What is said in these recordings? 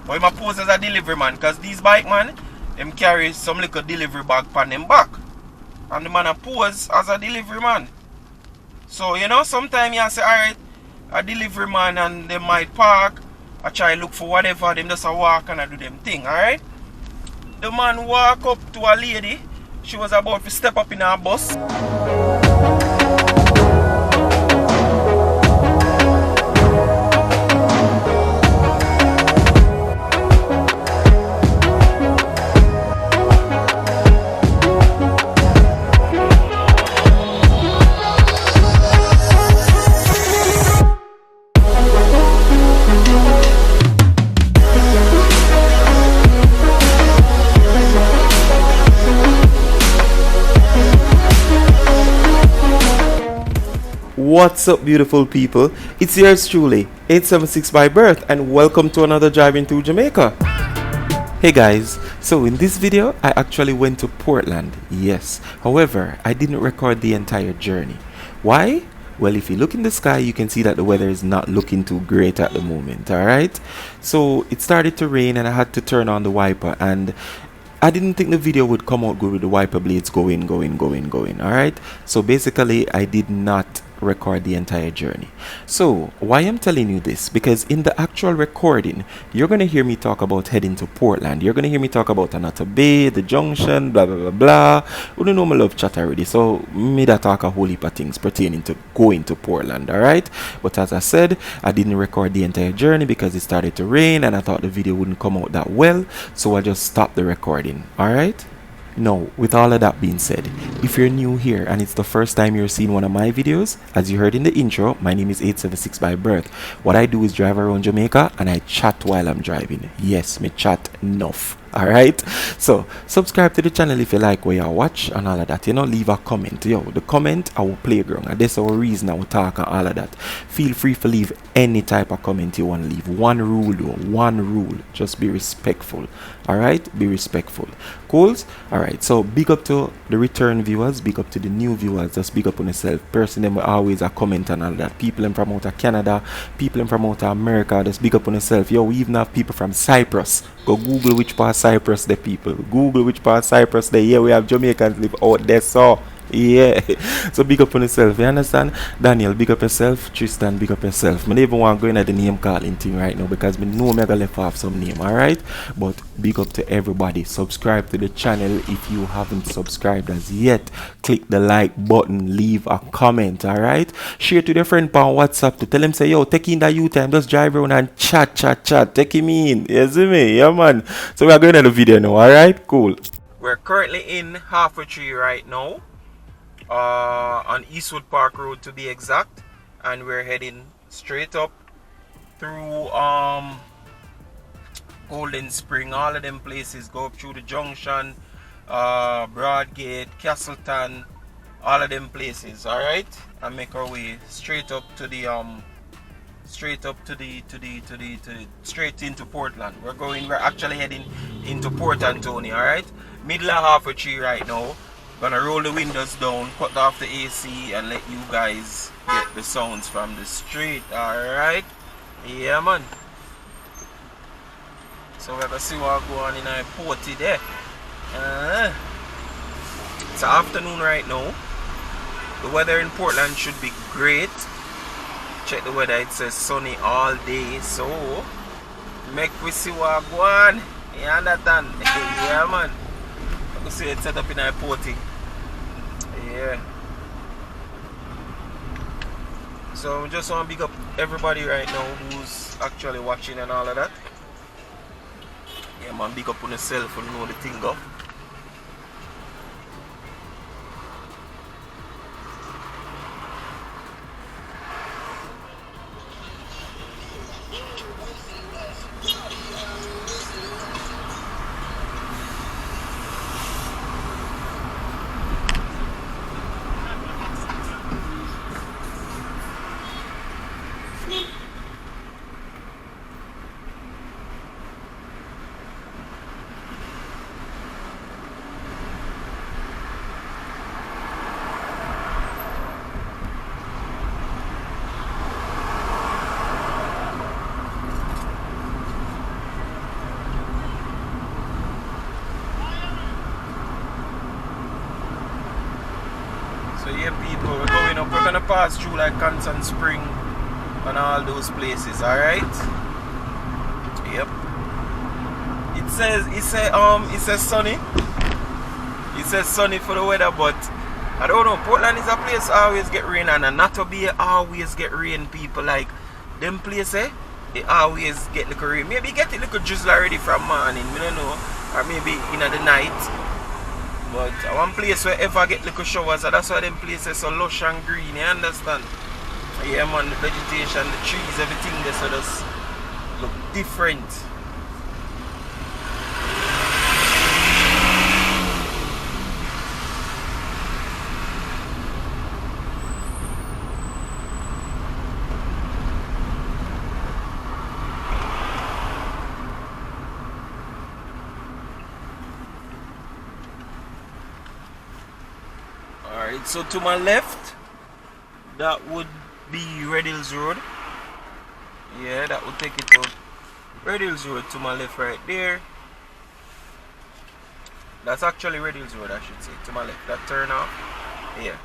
But I pose as a delivery man, because these bike man, them carry some little delivery bag on them back. And the man a pose as a delivery man. So, you know, sometimes you say, alright, a delivery man and they might park, I try look for whatever, them just a walk and I do them thing, alright? The man walk up to a lady, she was about to step up in her bus. What's up, beautiful people? It's yours truly, 876 by birth, and welcome to another driving through Jamaica. Hey guys, so in this video I actually went to Portland, yes. However, I didn't record the entire journey. Why? Well, if you look in the sky, you can see that the weather is not looking too great at the moment, alright? So it started to rain and I had to turn on the wiper, and I didn't think the video would come out good with the wiper blades going, alright? So basically, I did not record the entire journey. So why I'm telling you this, because in the actual recording you're gonna hear me talk about heading to Portland, you're gonna hear me talk about Anata Bay, the junction, blah blah blah blah. You don't know my love chat already, so me that talk a whole heap of things pertaining to going to Portland, alright? But as I said, I didn't record the entire journey because it started to rain and I thought the video wouldn't come out that well, so I just stopped the recording, alright? Now, with all of that being said, if you're new here and it's the first time you're seeing one of my videos, as you heard in the intro, my name is 876 by birth. What I do is drive around Jamaica and I chat while I'm driving. Yes, me chat enough. Alright, so subscribe to the channel if you like what you watch and all of that. You know, leave a comment. Yo, the comment our playground, and that's our reason I will talk and all of that. Feel free to leave any type of comment you want to leave. One rule though, one rule, just be respectful. Alright, be respectful. Cool? Alright, so big up to the return viewers, big up to the new viewers, just big up on yourself. Person them will always a comment and all that. People from out of Canada, people from out of America, just big up on yourself. Yo, we even have people from Cyprus. Go Google which part of Cyprus the people. Google which part of Cyprus they. Yeah, we have Jamaicans live out there, so yeah. So big up on yourself, you understand? Daniel, big up yourself. Tristan, big up yourself. I don't even want to go into the name calling thing right now because I know I'm going to left off some name, alright? But big up to everybody. Subscribe to the channel if you haven't subscribed as yet. Click the like button, leave a comment, alright? Share to your friend on WhatsApp to tell him, say, yo, take in that U-time, just drive around and chat. Take him in. You see me? Yeah, man. So we are going to the video now, alright? Cool. We're currently in Halfway Tree right now. On Eastwood Park Road to be exact, and we're heading straight up through Golden Spring, all of them places, go up through the junction, Broadgate, Castleton, all of them places, alright, and make our way straight up to the straight into Portland. We're actually heading into Port Antonio, alright, middle of Halfway Tree right now. Gonna roll the windows down, cut off the AC, and let you guys get the sounds from the street. Alright? Yeah, man. So we're gonna see what go on in our party there. It's afternoon right now. The weather in Portland should be great. Check the weather, it says sunny all day. So make we see what go on. You understand? Yeah, man. You see it set up in our party. Yeah. So I just want to big up everybody right now who's actually watching and all of that. Yeah, man, big up on yourself and know the thing go. pass through like Constant Spring and all those places, alright? Yep. It says sunny. It says sunny for the weather, but I don't know. Portland is a place always get rain, and not to be always get rain, people. Like them places, they always get little rain. Maybe get a little drizzle already from morning, I don't know. Or maybe in the night. But one place where ever get little showers, so that's why them places so lush and green, you understand? Yeah man, the vegetation, the trees, everything there so just look different. Alright, so to my left, that would be Red Hills Road. Yeah, that would take it to Red Hills Road to my left right there. That's actually Red Hills Road, I should say, to my left. That turn off. Yeah.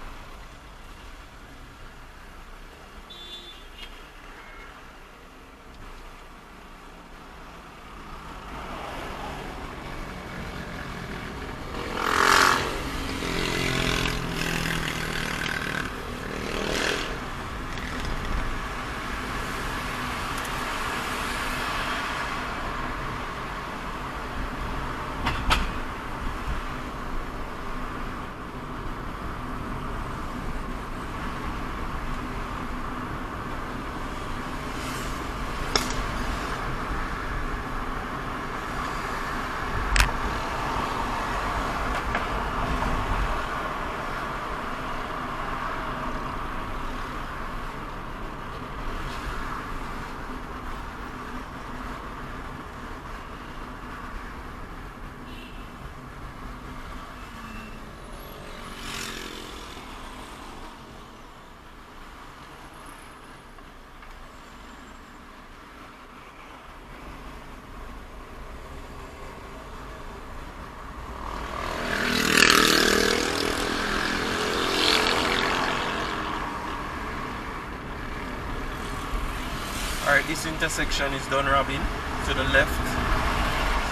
Alright, this intersection is Dunrobin to the left.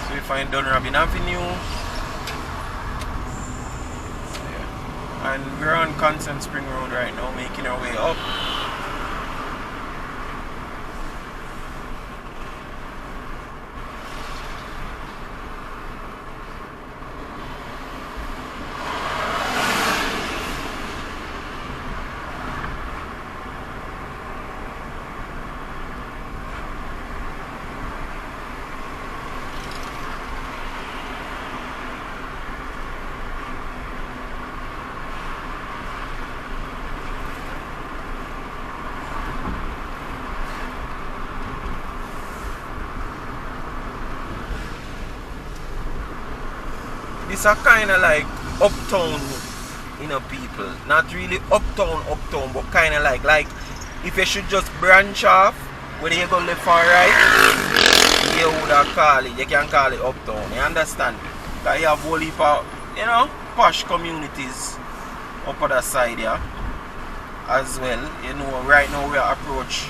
So we find Dunrobin Avenue. Yeah. And we're on Constant Spring Road right now, making our way up. This are kind of like uptown, people. Not really uptown, but kind of like if you should just branch off, whether you go left or right, you would call it. You can call it uptown. You understand? Because you have whole heap of, posh communities up on that side here as well. Right now we are approach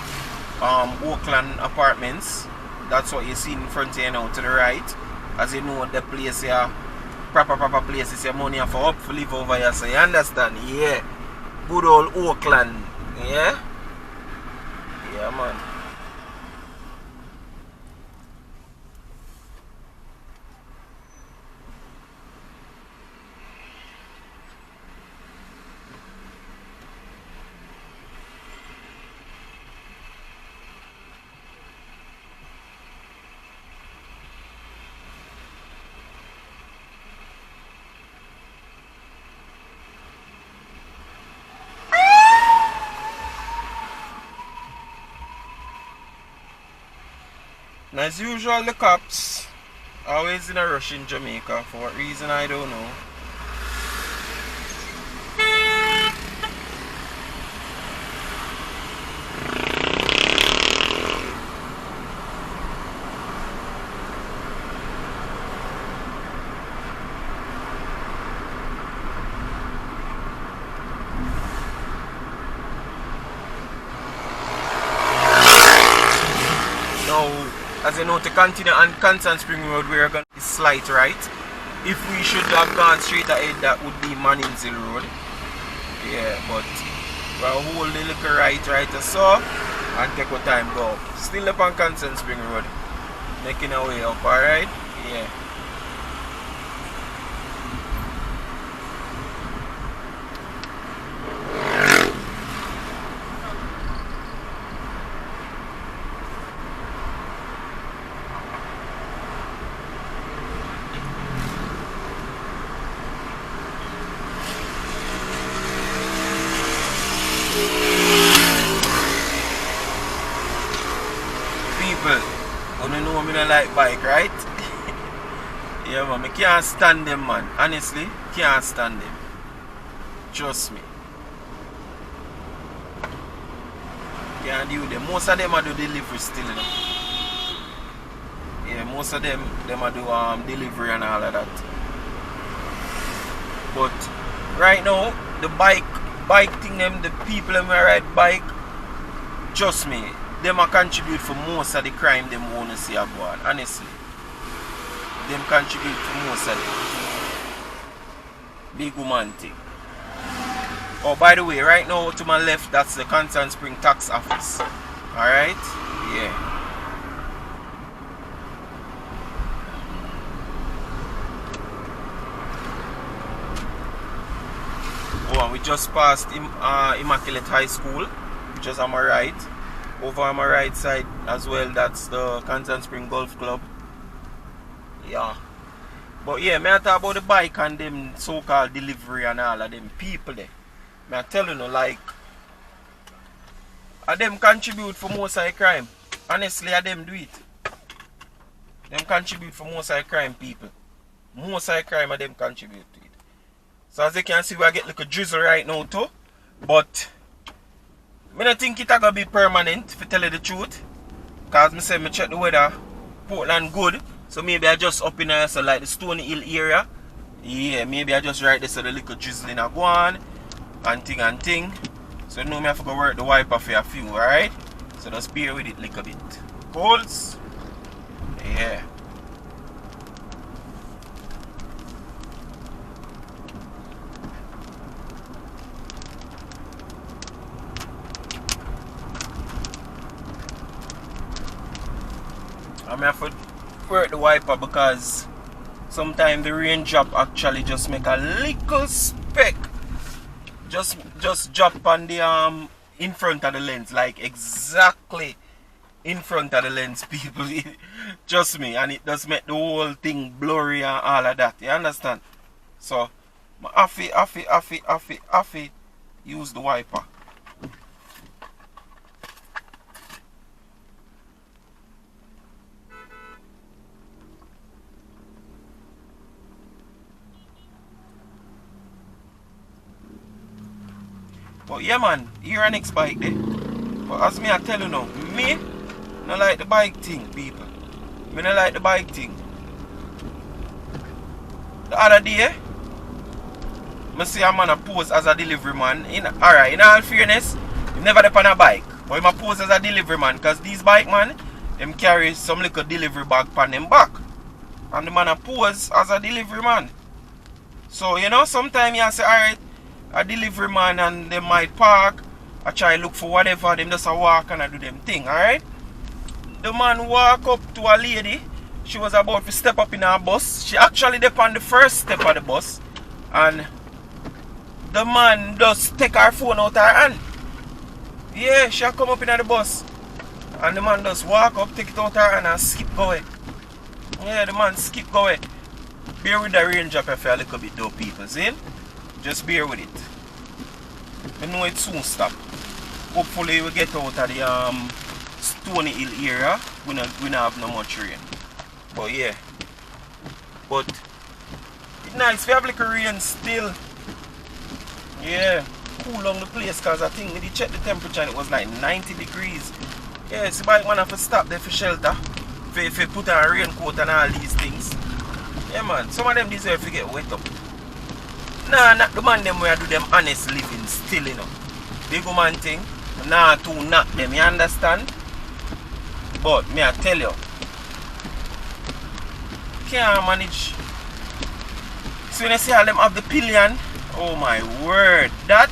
Oakland Apartments. That's what you see in front of you now to the right. As you know, the place here. Proper places your money for up for live over here, so you understand? Yeah. Good old Oakland. Yeah? Yeah man. And as usual, the cops always in a rush in Jamaica for what reason I don't know. as you know, to continue on Constant Spring Road, we are going to be slight right. If we should have gone straight ahead, that would be Maninsil Road. Yeah, but we'll hold the little right so and take our time go up. Still up on Constant Spring Road. Making our way up, alright? Yeah. People, you know me don't like bike, right? Yeah man, I can't stand them man. Honestly, can't stand them. Trust me. Can't do them. Most of them are do delivery still, you know. Yeah, most of them are do delivery and all of that. But right now, the bike thing them, the people them who ride bike, trust me, them are contribute for most of the crime them wanna see a go on, honestly. Them contribute for most of it. Big woman thing. Oh, by the way, right now to my left, that's the Constant Spring Tax Office. Alright? Yeah. Oh, and we just passed Immaculate High School, which is on my right. Over on my right side as well, that's the Constant Spring Golf Club. Yeah. But yeah, me I talk about the bike and them so-called delivery and all of them people there. Me I tell you no, like, them contribute for most of the crime. Honestly, them do it. Them contribute for most of the crime, people. Most of the crime them contribute to it. So as you can see, we get like a drizzle right now too. But I don't think it's gonna be permanent, to tell you the truth. Cause I say I check the weather, Portland good. So maybe I just up in there, so like the Stony Hill area. Yeah, maybe I just right there so the little drizzling a go on and thing. So now I have to go work the wiper for a few, alright? So just bear with it a little bit. Colds. Yeah. I have to work the wiper because sometimes the rain drop actually just make a little speck. Just drop on the in front of the lens, like exactly in front of the lens, people. Trust me, and it does make the whole thing blurry and all of that. You understand? So I have to use the wiper. But yeah man, here our next bike there. But as me I tell you now, me no like the bike thing, people. Me no like the bike thing. The other day, I see a man pose as a delivery man. Alright, in all fairness, he never dep on a bike. But he pose as a delivery man because these bike man, them carry some little delivery bag on them back. And the man pose as a delivery man. So you know, sometimes you say, alright, a delivery man and they might park, I try look for whatever, them just a walk and I do them thing, alright? The man walk up to a lady, she was about to step up in her bus. She actually dip on the first step of the bus and the man just take her phone out her hand. Yeah, she come up in the bus and the man just walk up, take it out her hand and skip go away. Yeah, the man skip go away. Bear with the range up for a little bit though, people, see? Just bear with it. I know it soon stop. Hopefully we get out of the Stony Hill area. We not have no much rain. But yeah. But it's nice. We have like a rain still. Yeah. Cool on the place because I think when you check the temperature and it was like 90 degrees. Yeah, so bike man have to stop there for shelter. For put on a raincoat and all these things. Yeah man, some of them deserve to get wet up. Nah, not the man them where I do them honest living still, you know. Big woman thing, nah to knock them, you understand? But me I tell you, can't manage. So when you see all them have the pillion, oh my word, that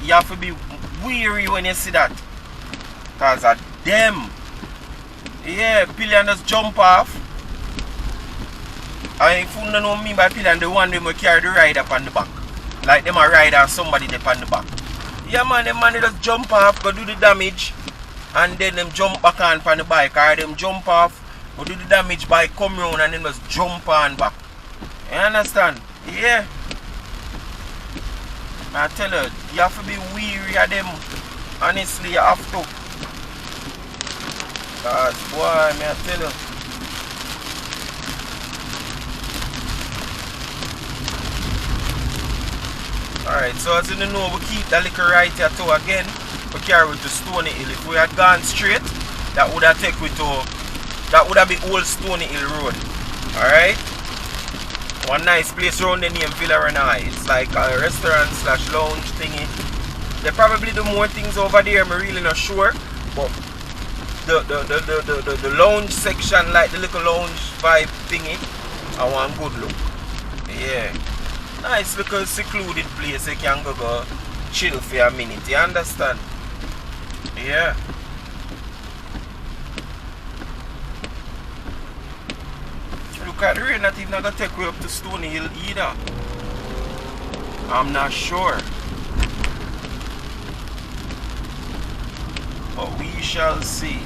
you have to be weary when you see that. Cause of them. Yeah, pillion just jump off. And if you don't know me by pillion, the one them will carry the ride up on the back. Like them a ride and somebody up on the back. Yeah man, them man they just jump off, go do the damage, and then them jump back on the bike, or them jump off, go do the damage, bike come round and then just jump on back. You understand? Yeah. I tell you, you have to be weary of them. Honestly, you have to. Cause boy, I tell you. Alright, so as you know, we keep that little right here too again. We carry it to Stony Hill. If we had gone straight, that would have taken we to, that would have been Old Stony Hill Road. Alright? One nice place around the name Villarana. It's like a restaurant slash lounge thingy. They probably do more things over there, I'm really not sure. But the lounge section, like the little lounge vibe thingy, I want good look. Yeah. Nice little secluded place you can go chill for a minute, you understand? Yeah. Look at the rain, not even gonna take you up to Stony Hill either. I'm not sure. But we shall see.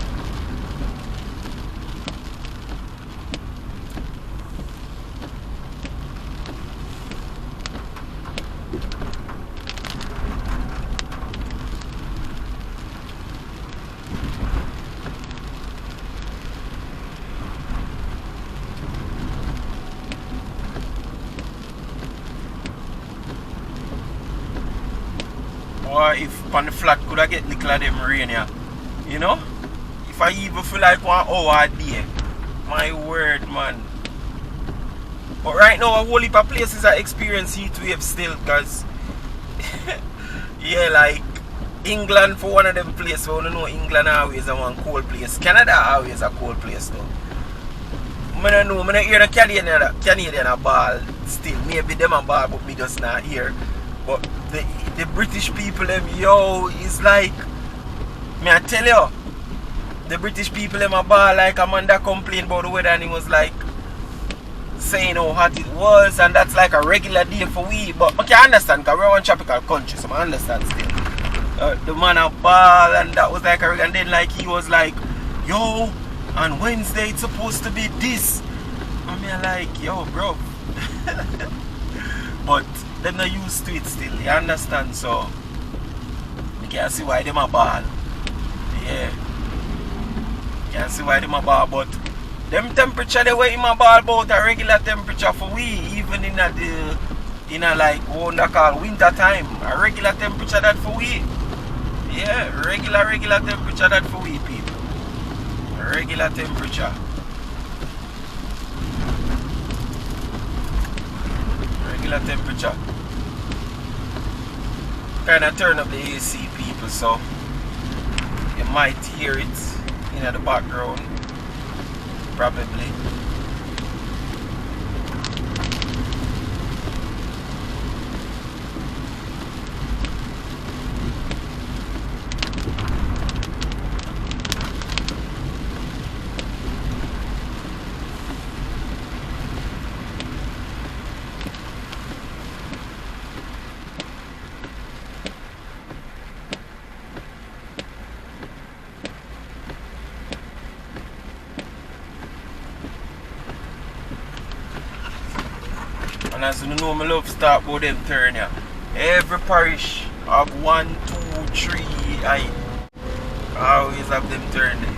Or if on the flat could I get little of them rain here. You know? If I even feel like 1 hour a day. My word, man. But right now a whole heap of places I experience heat wave still, because yeah, like England for one of them places. We don't know England always a one cold place. Canada always a cold place though. I don't know, I don't hear the Canadian a ball still. Maybe them a ball, but me just not hear. But the British people, them, yo, is like, me I tell you, the British people, them a ball like Amanda complained about the weather, and he was like, saying how hot it was, and that's like a regular day for we. But okay, I understand, because we're one tropical country, so I understand still. The man a ball, and that was like a regular, and then like he was like, yo, on Wednesday it's supposed to be this. I mean like, yo, bro. But them not used to it still, you understand? So you can see why them a ball. Yeah. You can see why them a ball, but them temperature they were in my ball about a regular temperature for we, even in a like what they call winter time. A regular temperature that for we. Yeah, regular temperature that for we people. A regular temperature. Regular temperature. Kinda turn up the AC people, so you might hear it in the background. Probably. And as you know, I love start about them turn here. Every parish have 1, 2, 3, I always have them turn there.